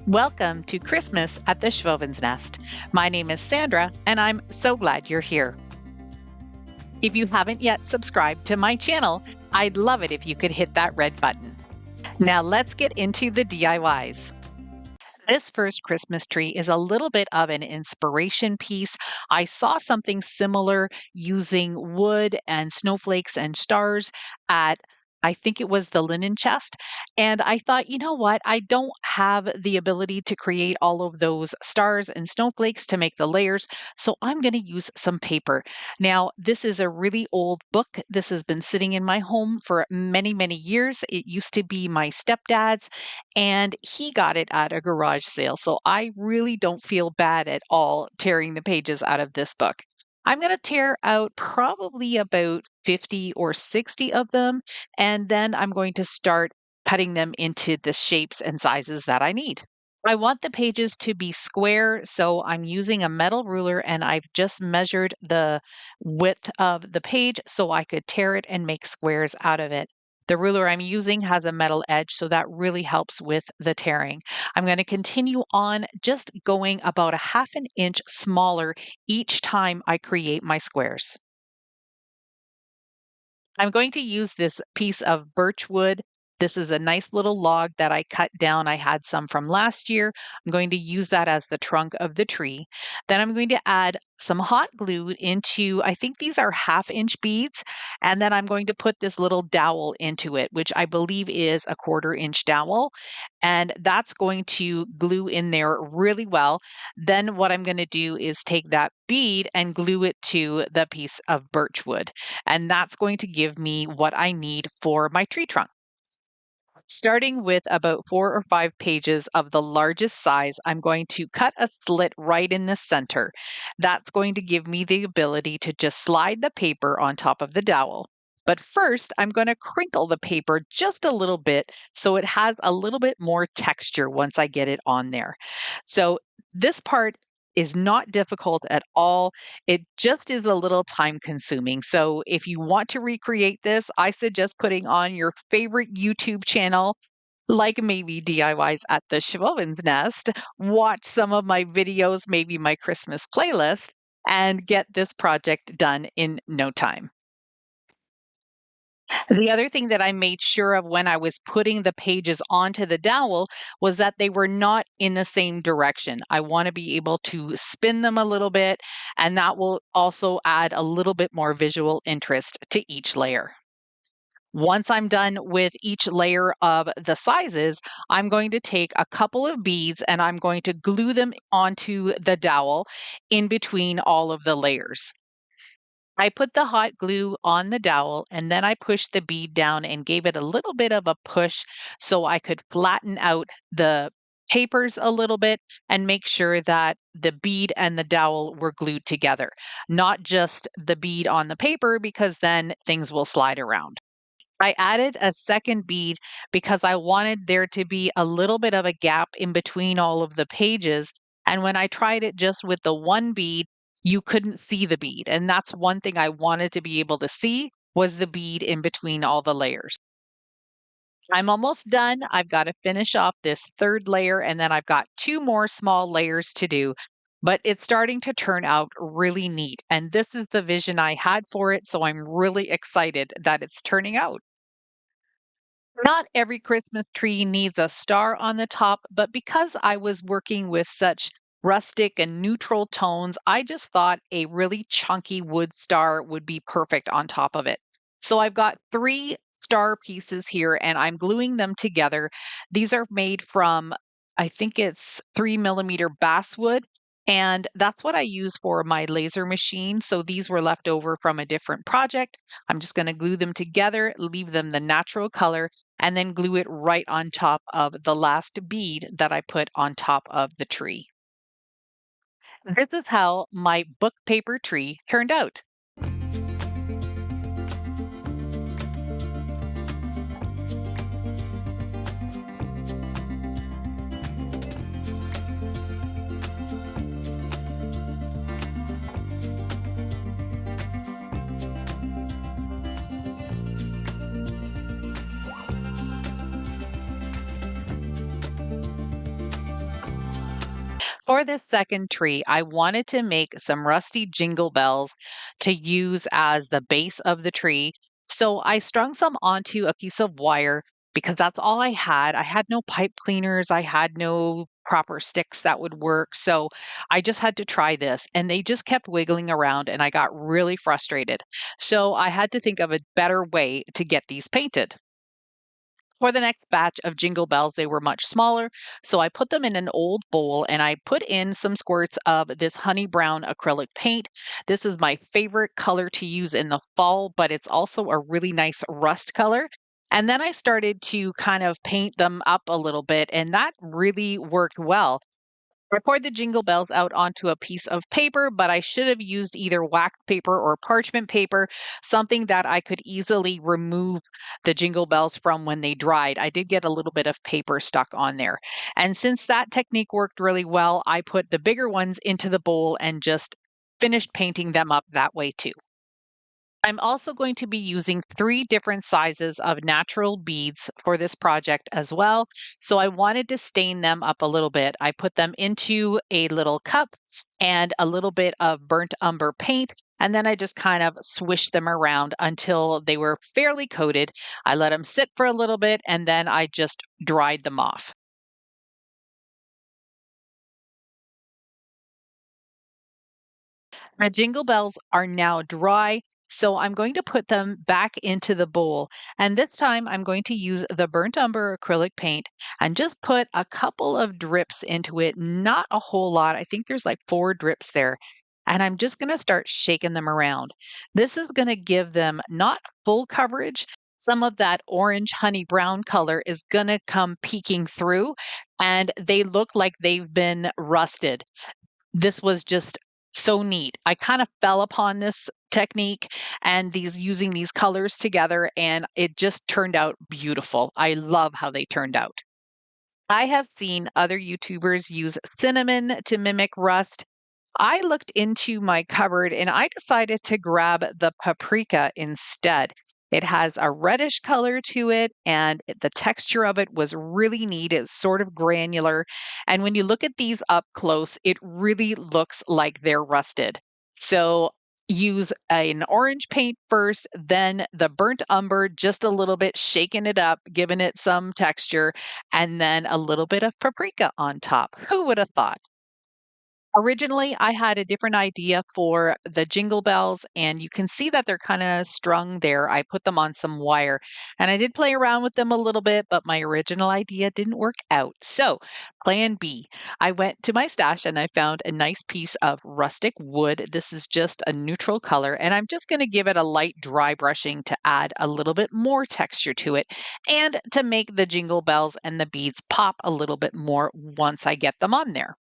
Welcome to Christmas at the Schwowin's Nest. My name is Sandra, and I'm so glad you're here. If you haven't yet subscribed to my channel, I'd love it if you could hit that red button. Now let's get into the DIYs. This first Christmas tree is a little bit of an inspiration piece. I saw something similar using wood and snowflakes and stars at I think it was the linen chest. And I thought, you know what? I don't have the ability to create all of those stars and snowflakes to make the layers. So I'm going to use some paper. Now, this is a really old book. This has been sitting in my home for many, many years. It used to be my stepdad's and he got it at a garage sale. So I really don't feel bad at all tearing the pages out of this book. I'm going to tear out probably about 50 or 60 of them, and then I'm going to start cutting them into the shapes and sizes that I need. I want the pages to be square, so I'm using a metal ruler and I've just measured the width of the page so I could tear it and make squares out of it. The ruler I'm using has a metal edge, so that really helps with the tearing. I'm going to continue on just going about a half an inch smaller each time I create my squares. I'm going to use this piece of birch wood. This is a nice little log that I cut down. I had some from last year. I'm going to use that as the trunk of the tree. Then I'm going to add some hot glue into, I think these are 1/2 inch beads. And then I'm going to put this little dowel into it, which I believe is a 1/4 inch dowel. And that's going to glue in there really well. Then what I'm going to do is take that bead and glue it to the piece of birch wood. And that's going to give me what I need for my tree trunk. Starting with about 4 or 5 pages of the largest size, I'm going to cut a slit right in the center. That's going to give me the ability to just slide the paper on top of the dowel. But first, I'm going to crinkle the paper just a little bit so it has a little bit more texture once I get it on there. So this part is not difficult at all. It just is a little time consuming. So if you want to recreate this, I suggest putting on your favorite YouTube channel, like maybe DIYs at the Schwowin's Nest, watch some of my videos, maybe my Christmas playlist, and get this project done in no time. The other thing that I made sure of when I was putting the pages onto the dowel was that they were not in the same direction. I want to be able to spin them a little bit, and that will also add a little bit more visual interest to each layer. Once I'm done with each layer of the sizes, I'm going to take a couple of beads and I'm going to glue them onto the dowel in between all of the layers. I put the hot glue on the dowel and then I pushed the bead down and gave it a little bit of a push so I could flatten out the papers a little bit and make sure that the bead and the dowel were glued together, not just the bead on the paper because then things will slide around. I added a second bead because I wanted there to be a little bit of a gap in between all of the pages. And when I tried it just with the one bead, you couldn't see the bead. And that's one thing I wanted to be able to see was the bead in between all the layers. I'm almost done. I've got to finish off this third layer and then I've got 2 more small layers to do. But it's starting to turn out really neat. And this is the vision I had for it. So I'm really excited that it's turning out. Not every Christmas tree needs a star on the top, but because I was working with such rustic and neutral tones, I just thought a really chunky wood star would be perfect on top of it. So I've got 3 star pieces here and I'm gluing them together. These are made from, I think it's 3 millimeter basswood. And that's what I use for my laser machine. So these were left over from a different project. I'm just going to glue them together, leave them the natural color, and then glue it right on top of the last bead that I put on top of the tree. This is how my book paper tree turned out. For this second tree, I wanted to make some rusty jingle bells to use as the base of the tree. So I strung some onto a piece of wire because that's all I had. I had no pipe cleaners, I had no proper sticks that would work. So I just had to try this and they just kept wiggling around and I got really frustrated. So I had to think of a better way to get these painted. For the next batch of jingle bells, they were much smaller. So I put them in an old bowl and I put in some squirts of this honey brown acrylic paint. This is my favorite color to use in the fall, but it's also a really nice rust color. And then I started to kind of paint them up a little bit, and that really worked well. I poured the jingle bells out onto a piece of paper, but I should have used either wax paper or parchment paper, something that I could easily remove the jingle bells from when they dried. I did get a little bit of paper stuck on there. And since that technique worked really well, I put the bigger ones into the bowl and just finished painting them up that way too. I'm also going to be using three different sizes of natural beads for this project as well. So I wanted to stain them up a little bit. I put them into a little cup and a little bit of burnt umber paint. And then I just kind of swished them around until they were fairly coated. I let them sit for a little bit and then I just dried them off. My jingle bells are now dry, so I'm going to put them back into the bowl. And this time I'm going to use the burnt umber acrylic paint and just put a couple of drips into it, not a whole lot. I think there's like 4 drips there. And I'm just going to start shaking them around. This is going to give them not full coverage. Some of that orange honey brown color is going to come peeking through, and they look like they've been rusted. This was just so neat. I kind of fell upon this technique and these using these colors together, and it just turned out beautiful. I love how they turned out. I have seen other YouTubers use cinnamon to mimic rust. I looked into my cupboard and I decided to grab the paprika instead. It has a reddish color to it, and the texture of it was really neat. It's sort of granular. And when you look at these up close, it really looks like they're rusted. So use an orange paint first, then the burnt umber, just a little bit, shaking it up, giving it some texture, and then a little bit of paprika on top. Who would have thought? Originally, I had a different idea for the jingle bells, and you can see that they're kind of strung there. I put them on some wire, and I did play around with them a little bit, but my original idea didn't work out. So, plan B. I went to my stash and I found a nice piece of rustic wood. This is just a neutral color, and I'm just going to give it a light dry brushing to add a little bit more texture to it and to make the jingle bells and the beads pop a little bit more once I get them on there.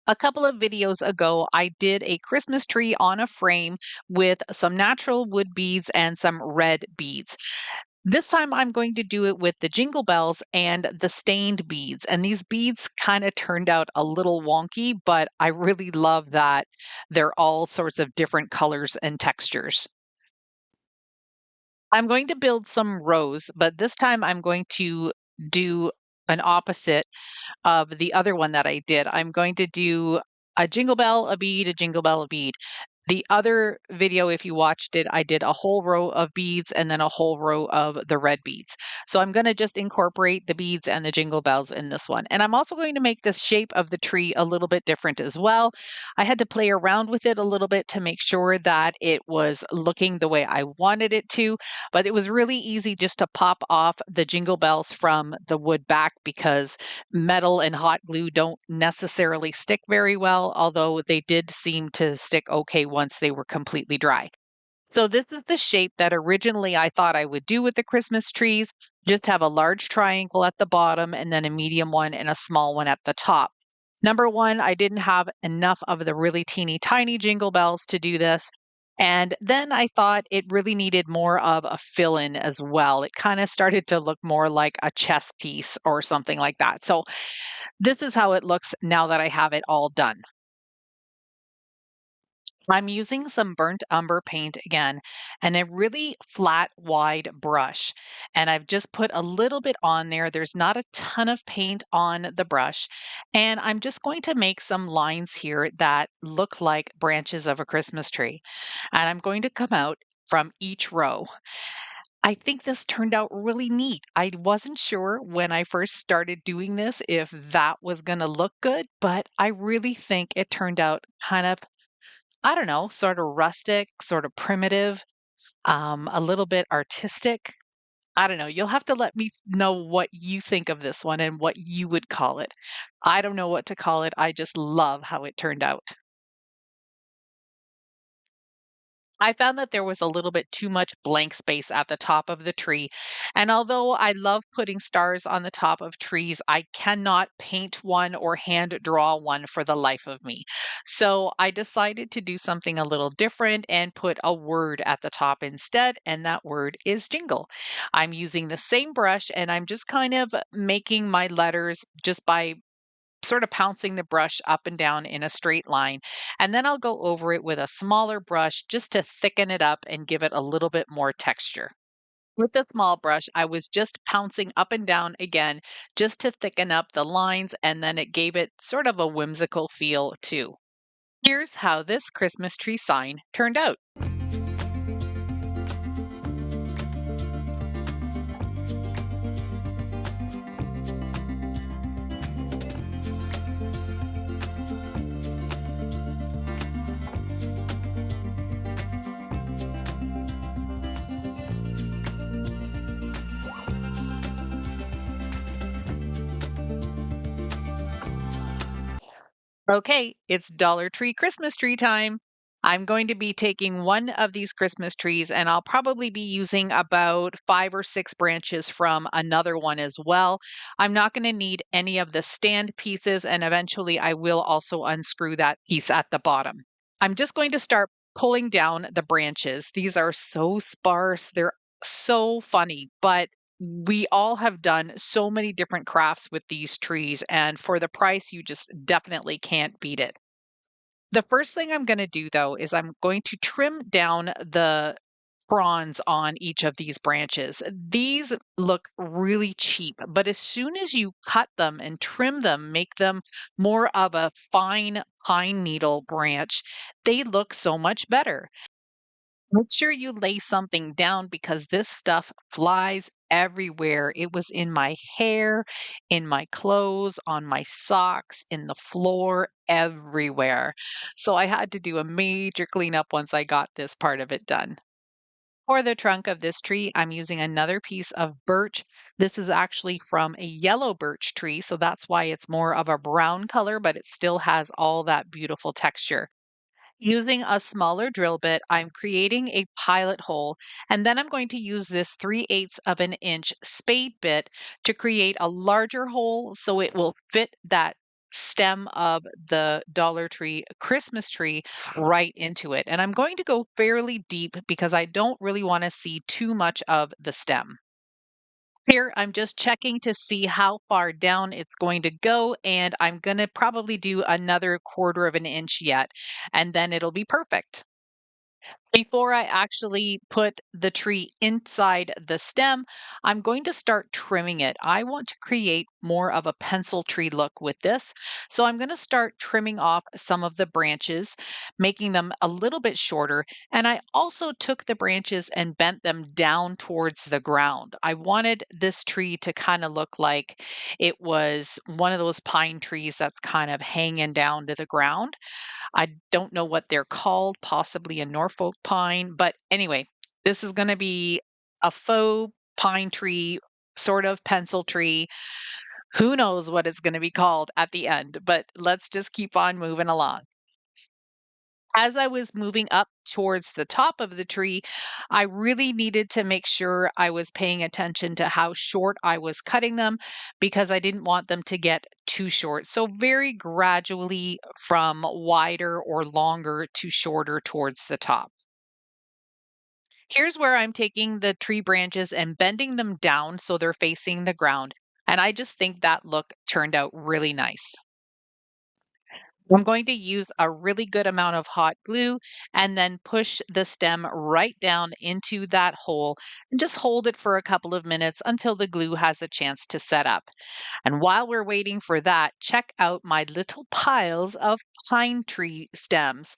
A couple of videos ago, I did a Christmas tree on a frame with some natural wood beads and some red beads. This time I'm going to do it with the jingle bells and the stained beads. And these beads kind of turned out a little wonky, but I really love that they're all sorts of different colors and textures. I'm going to build some rows, but this time I'm going to do an opposite of the other one that I did. I'm going to do a jingle bell, a bead, a jingle bell, a bead. The other video, if you watched it, I did a whole row of beads and then a whole row of the red beads. So I'm going to just incorporate the beads and the jingle bells in this one. And I'm also going to make the shape of the tree a little bit different as well. I had to play around with it a little bit to make sure that it was looking the way I wanted it to, but it was really easy just to pop off the jingle bells from the wood back because metal and hot glue don't necessarily stick very well, although they did seem to stick okay once they were completely dry. So this is the shape that originally I thought I would do with the Christmas trees. Just have a large triangle at the bottom and then a medium one and a small one at the top. Number one, I didn't have enough of the really teeny tiny jingle bells to do this. And then I thought it really needed more of a fill in as well. It kind of started to look more like a chess piece or something like that. So this is how it looks now that I have it all done. I'm using some burnt umber paint again and a really flat, wide brush. And I've just put a little bit on there. There's not a ton of paint on the brush. And I'm just going to make some lines here that look like branches of a Christmas tree. And I'm going to come out from each row. I think this turned out really neat. I wasn't sure when I first started doing this if that was going to look good, but I really think it turned out kind of, I don't know, sort of rustic, sort of primitive, a little bit artistic. I don't know. You'll have to let me know what you think of this one and what you would call it. I don't know what to call it. I just love how it turned out. I found that there was a little bit too much blank space at the top of the tree. And although I love putting stars on the top of trees, I cannot paint one or hand draw one for the life of me. So I decided to do something a little different and put a word at the top instead. And that word is jingle. I'm using the same brush and I'm just kind of making my letters just by sort of pouncing the brush up and down in a straight line. And then I'll go over it with a smaller brush just to thicken it up and give it a little bit more texture. With the small brush, I was just pouncing up and down again just to thicken up the lines, and then it gave it sort of a whimsical feel too. Here's how this Christmas tree sign turned out. Okay, it's Dollar Tree Christmas tree time. I'm going to be taking one of these Christmas trees and I'll probably be using about 5 or 6 branches from another one as well. I'm not going to need any of the stand pieces, and eventually I will also unscrew that piece at the bottom. I'm just going to start pulling down the branches. These are so sparse. They're so funny, but we all have done so many different crafts with these trees, and for the price, you just definitely can't beat it. The first thing I'm going to do though is I'm going to trim down the fronds on each of these branches. These look really cheap, but as soon as you cut them and trim them, make them more of a fine pine needle branch, they look so much better. Make sure you lay something down because this stuff flies everywhere. It was in my hair, in my clothes, on my socks, in the floor, everywhere. So I had to do a major cleanup once I got this part of it done. For the trunk of this tree, I'm using another piece of birch. This is actually from a yellow birch tree, so that's why it's more of a brown color, but it still has all that beautiful texture. Using a smaller drill bit, I'm creating a pilot hole, and then I'm going to use this 3/8 of an inch spade bit to create a larger hole so it will fit that stem of the Dollar Tree Christmas tree right into it. And I'm going to go fairly deep because I don't really want to see too much of the stem. Here, I'm just checking to see how far down it's going to go, and I'm going to probably do another 1/4 of an inch yet, and then it'll be perfect. Before I actually put the tree inside the stem, I'm going to start trimming it. I want to create more of a pencil tree look with this. So I'm going to start trimming off some of the branches, making them a little bit shorter. And I also took the branches and bent them down towards the ground. I wanted this tree to kind of look like it was one of those pine trees that's kind of hanging down to the ground. I don't know what they're called, possibly a Norfolk pine. But anyway, this is going to be a faux pine tree, sort of pencil tree. Who knows what it's going to be called at the end, but let's just keep on moving along. As I was moving up towards the top of the tree, I really needed to make sure I was paying attention to how short I was cutting them because I didn't want them to get too short. So, very gradually from wider or longer to shorter towards the top. Here's where I'm taking the tree branches and bending them down so they're facing the ground. And I just think that look turned out really nice. I'm going to use a really good amount of hot glue and then push the stem right down into that hole and just hold it for a couple of minutes until the glue has a chance to set up. And while we're waiting for that, check out my little piles of pine tree stems.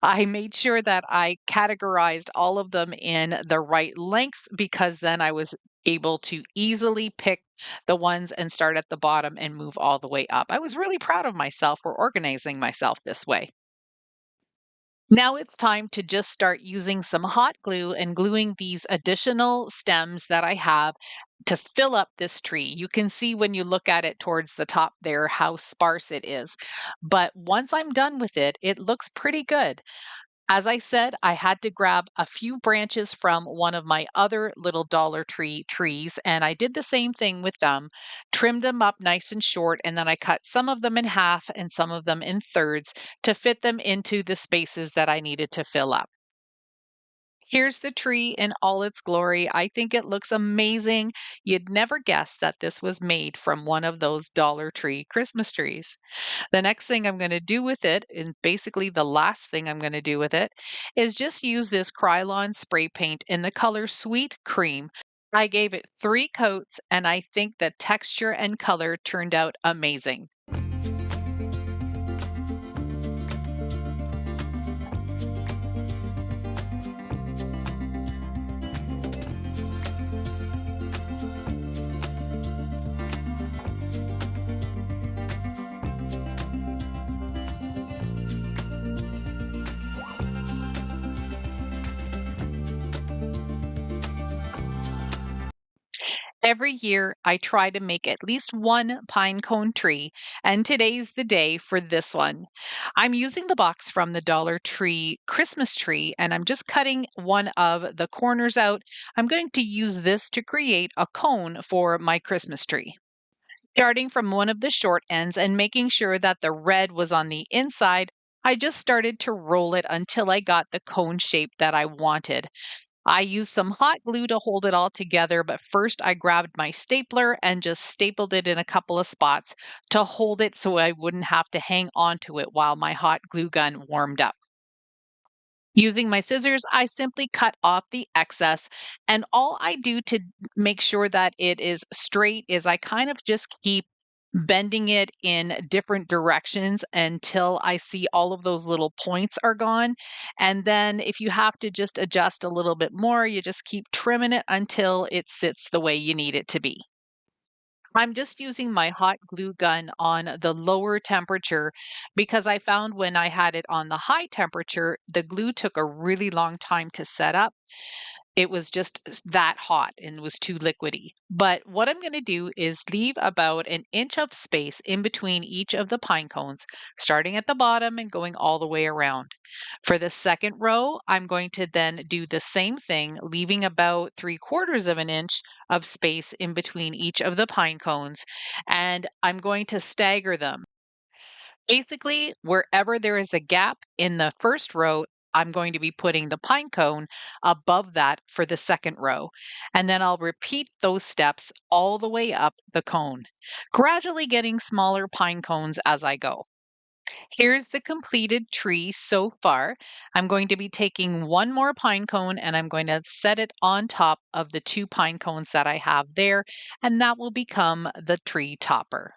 I made sure that I categorized all of them in the right lengths because then I was able to easily pick the ones and start at the bottom and move all the way up. I was really proud of myself for organizing myself this way. Now it's time to just start using some hot glue and gluing these additional stems that I have to fill up this tree. You can see when you look at it towards the top there how sparse it is. But once I'm done with it, it looks pretty good. As I said, I had to grab a few branches from one of my other little Dollar Tree trees, and I did the same thing with them, trimmed them up nice and short, and then I cut some of them in half and some of them in thirds to fit them into the spaces that I needed to fill up. Here's the tree in all its glory. I think it looks amazing. You'd never guess that this was made from one of those Dollar Tree Christmas trees. The next thing I'm going to do with it, and basically the last thing I'm going to do with it, is just use this Krylon spray paint in the color Sweet Cream. I gave it 3 coats, and I think the texture and color turned out amazing. Every year, I try to make at least one pine cone tree, and today's the day for this one. I'm using the box from the Dollar Tree Christmas tree, and I'm just cutting one of the corners out. I'm going to use this to create a cone for my Christmas tree. Starting from one of the short ends and making sure that the red was on the inside, I just started to roll it until I got the cone shape that I wanted. I used some hot glue to hold it all together, but first I grabbed my stapler and just stapled it in a couple of spots to hold it so I wouldn't have to hang onto it while my hot glue gun warmed up. Using my scissors, I simply cut off the excess, and all I do to make sure that it is straight is I kind of just keep bending it in different directions until I see all of those little points are gone. And then if you have to just adjust a little bit more, you just keep trimming it until it sits the way you need it to be. I'm just using my hot glue gun on the lower temperature because I found when I had it on the high temperature, the glue took a really long time to set up. It was just that hot and was too liquidy. But what I'm going to do is leave about an inch of space in between each of the pine cones, starting at the bottom and going all the way around. For the second row, I'm going to then do the same thing, leaving about 3/4 of an inch of space in between each of the pine cones. And I'm going to stagger them. Basically, wherever there is a gap in the first row, I'm going to be putting the pine cone above that for the second row. And then I'll repeat those steps all the way up the cone, gradually getting smaller pine cones as I go. Here's the completed tree so far. I'm going to be taking one more pine cone and I'm going to set it on top of the 2 pine cones that I have there, and that will become the tree topper.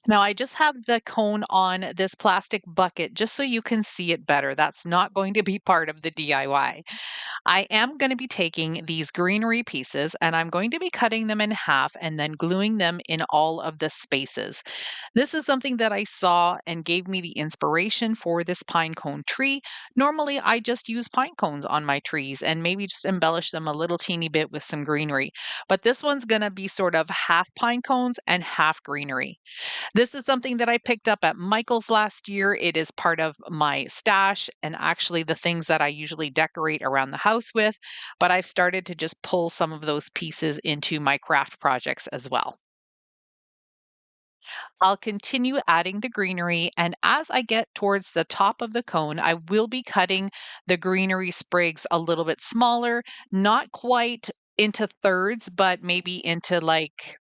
Now, I just have the cone on this plastic bucket just so you can see it better. That's not going to be part of the DIY. I am going to be taking these greenery pieces and I'm going to be cutting them in half and then gluing them in all of the spaces. This is something that I saw and gave me the inspiration for this pine cone tree. Normally, I just use pine cones on my trees and maybe just embellish them a little teeny bit with some greenery. But this one's going to be sort of half pine cones and half greenery. This is something that I picked up at Michael's last year. It is part of my stash and actually the things that I usually decorate around the house with, but I've started to just pull some of those pieces into my craft projects as well. I'll continue adding the greenery, and as I get towards the top of the cone, I will be cutting the greenery sprigs a little bit smaller, not quite into thirds, but maybe into like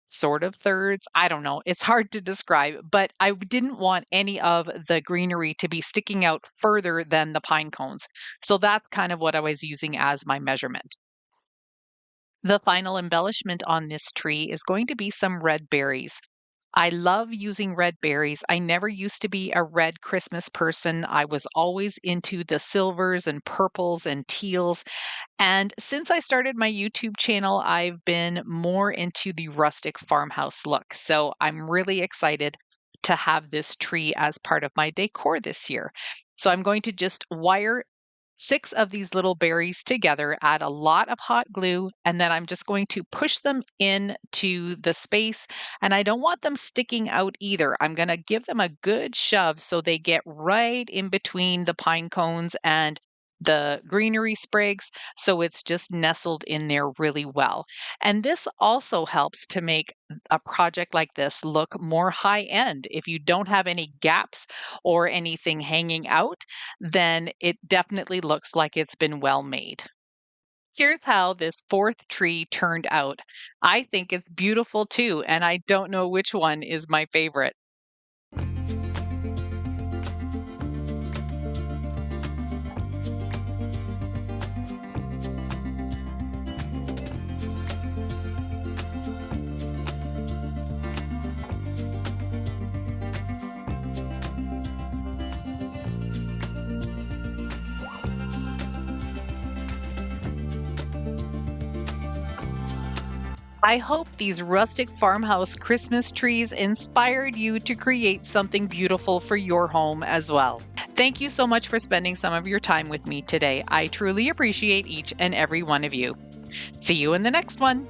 sort of thirds. I don't know. It's hard to describe, but I didn't want any of the greenery to be sticking out further than the pine cones. So that's kind of what I was using as my measurement. The final embellishment on this tree is going to be some red berries. I love using red berries. I never used to be a red Christmas person. I was always into the silvers and purples and teals. And since I started my YouTube channel, I've been more into the rustic farmhouse look. So I'm really excited to have this tree as part of my decor this year. So I'm going to just wire 6 of these little berries together, add a lot of hot glue, and then I'm just going to push them into the space. And I don't want them sticking out either. I'm going to give them a good shove so they get right in between the pine cones and the greenery sprigs. So it's just nestled in there really well. And this also helps to make a project like this look more high end. If you don't have any gaps or anything hanging out, then it definitely looks like it's been well made. Here's how this fourth tree turned out. I think it's beautiful too, and I don't know which one is my favorite. I hope these rustic farmhouse Christmas trees inspired you to create something beautiful for your home as well. Thank you so much for spending some of your time with me today. I truly appreciate each and every one of you. See you in the next one.